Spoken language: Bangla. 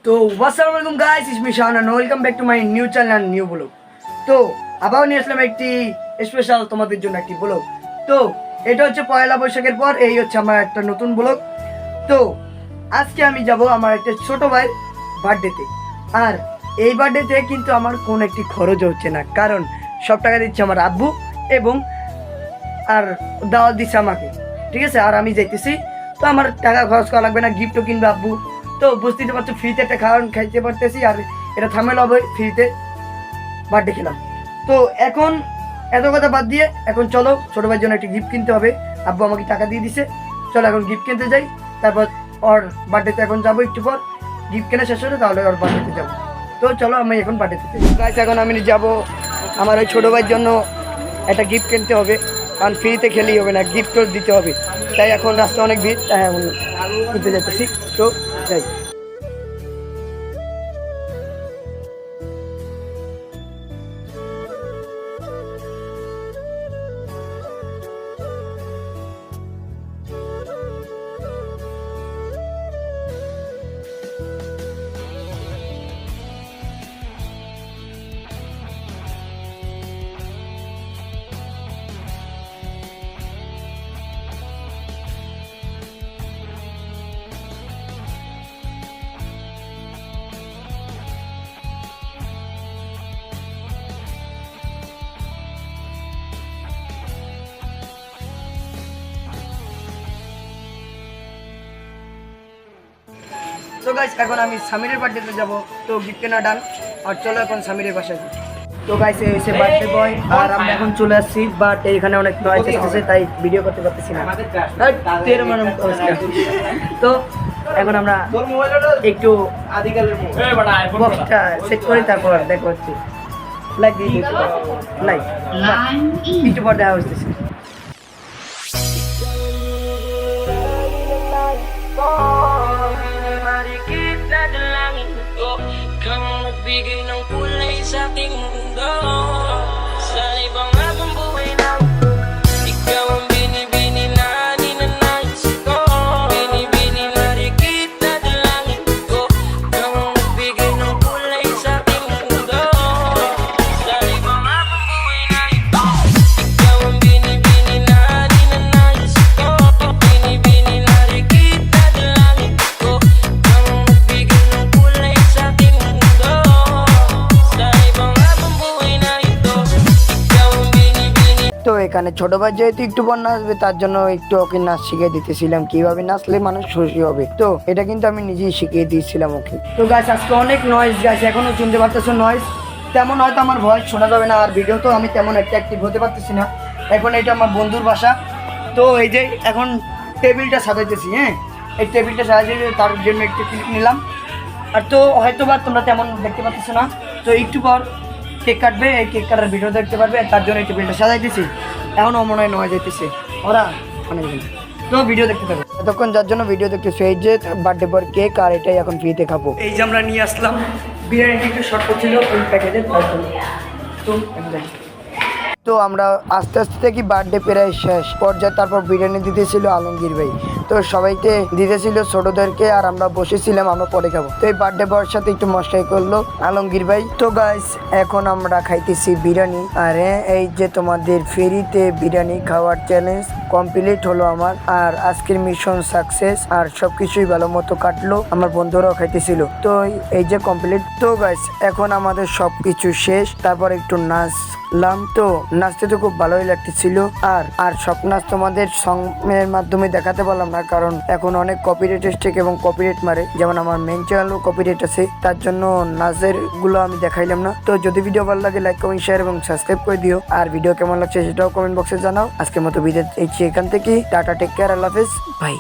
তো আসসালামু আলাইকুম guys, it's me Shahan and welcome back to my new channel and new blog. তো আবার নিয়ে আসলাম একটি স্পেশাল তোমাদের জন্য একটি ব্লগ। তো এটা হচ্ছে পয়লা বৈশাখের পর এই হচ্ছে আমার একটা নতুন ব্লগ। তো আজকে আমি যাব আমার একটা ছোট ভাইয়ের বার্থডেতে। আর এই বার্থডেতে কিন্তু আমার কোনো একটি খরচ হচ্ছে না, কারণ সব টাকা দিচ্ছে আমার আব্বু এবং আর দাওয়াত দিচ্ছে আমাকে, ঠিক আছে। আর আমি যাইতেছি, তো আমার টাকা খরচ করা লাগবে না, গিফটও কিনবে আব্বু। তো বুঝতেই পারছো, ফ্রিতে একটা খাওয়ান খাইতে পারতেছি, আর এটা থামেল হবে ফ্রিতে বার্থডে খেলাম। তো এখন এত কথা বাদ দিয়ে এখন চলো ছোটো ভাইয়ের জন্য একটা গিফট কিনতে হবে। আব্বু আমাকে টাকা দিয়ে দিছে, চলো এখন গিফট কিনতে যাই। তারপর ওর বার্থডেতে এখন যাবো, একটু পর গিফট কেনা শেষ হলে তাহলে ওর বার্থডেতে যাবো। তো চলো আমি এখন বার্থডেতে যাই। এখন আমি যাবো আমার ওই ছোটো ভাইয়ের জন্য একটা গিফট কিনতে হবে, কারণ ফ্রিতে খেলেই হবে না, গিফটও দিতে হবে। তাই এখন রাস্তা অনেক ভিড়, তাই এখন কিনতে যেতেছি। তো যাই। তো গাইস এখন আমি সামিরের বার্থডেতে যাবো, তো গিফট কেনা ডান। আর চলো এখন সামিরের বাসায় যাই। তো গাইস এসে বার্থডে বয় আর আমরা এখন চলে আসছি, বাট এখানে অনেক নয়েজ আসতেছে তাই ভিডিও করতে পারতেছি না। তো এখন আমরা একটু বক্সটা সেট করি, তারপর দেখো হচ্ছে লাইক দিয়ে লাইক একটু পর দেখা হচ্ছে। Kang nagbigay ng kulay sa aking mundo. Sa ibang habang buhay na ikaw ang binibini na ninanais ko. Binibini na rikit na dalangin ko. Ikaw ang nagbigay ng kulay sa aking mundo. Sa ibang habang buhay na ito, ikaw ang binibini na ninanais ko. Binibini na rikit na dalangin ko. Ikaw ang nagbigay ng kulay sa aking mundo. Sa ibang habang buhay na ito, ikaw ang binibini. তো এখানে ছোট ভাই যেহেতু একটু বন্যা আসবে, তার জন্য একটু ওকে নাচ শিখিয়ে দিতেছিলাম, কিভাবে নাচলে মানুষ খুশি হবে। তো এটা কিন্তু আমি নিজেই শিখিয়ে দিয়েছিলাম ওকে। তো গাছ আজকে অনেক নয়েজ, গাছ এখনো শুনতে পারতেছো নয়েজ, তেমন হয়তো আমার ভয়েস শোনা যাবে না, আর ভিডিও তো আমি তেমন একটা অ্যাক্টিভ হতে পারতেছি না। এখন এটা আমার বন্ধুর বাসা। তো এই যে এখন টেবিলটা সাজাইতেছি, হ্যাঁ এই টেবিলটা সাজাইতে তার জন্য একটু ক্লিপ নিলাম। আর তো হয়তো বা তোমরা তেমন দেখতে পাচ্ছ না, তো একটু পর কেক কাটবে, এই কেক কাটার ভিডিও দেখতে পারবে, তার জন্য একটু টেবিলটা সাজাইতেছি। এখনও মনে হয় নয় যেতেছে ওরা অনেক দিন, তো ভিডিও দেখতে থাকবে এতক্ষণ, যার জন্য ভিডিও দেখতেছে। এই যে বার্থডে পর কেক, আর এটাই এখন ফ্রিতে খাবো। এই যে আমরা নিয়ে আসলাম বিরিয়ানি, একটু শর্ট করছিল ওই প্যাকেজের, তার জন্য। তো তো আমরা আস্তে আস্তে দেখি বার্থডে প্রায় শেষ পর্যায়ে, তারপর বিরিয়ানি দিতেছিল আলমগীর ভাই। তো সবাইকে দিতেছিল ছোটদেরকে, আর আমরা বসেছিলাম, আমরা পরে খাবো। তো এই বার্থডে বয়ের সাথে একটু মস্কাই করলো আলমগীর ভাই। তো গাইস এখন আমরা খাইতেছি বিরিয়ানি। আর এই যে তোমাদের ফেরিতে বিরিয়ানি খাওয়ার চ্যালেঞ্জ কমপ্লিট হলো আমার, আর আজকের মিশন সাকসেস, আর সবকিছুই ভালো মতো কাটলো, আমার বন্ধুরাও খাইতেছিল। তো এই যে কমপ্লিট। তো গাইস এখন আমাদের সবকিছু শেষ, তারপর একটু নাচলাম। তো নাচতে তো খুব ভালোই লাগতেছিল। আর সব নাচ তোমাদের সঙ্গের মাধ্যমে দেখাতে পারলাম না, কারণ এখন অনেক কপিরাইট স্ট্রাইক এবং কপিরাইট মারে, যেমন আমার মেন চ্যানেলও কপিরাইট আছে, তার জন্য নাচের গুলো আমি দেখাইলাম না। তো যদি ভিডিও ভালো লাগে লাইক কমেন্ট শেয়ার এবং সাবস্ক্রাইব করে দিও, আর ভিডিও কেমন লাগছে সেটাও কমেন্ট বক্সে জানাও। আজকের মতো বিদায় এখান থেকে, টাটা, টেক কেয়ার, আল্লাহ হাফেজ, বাই।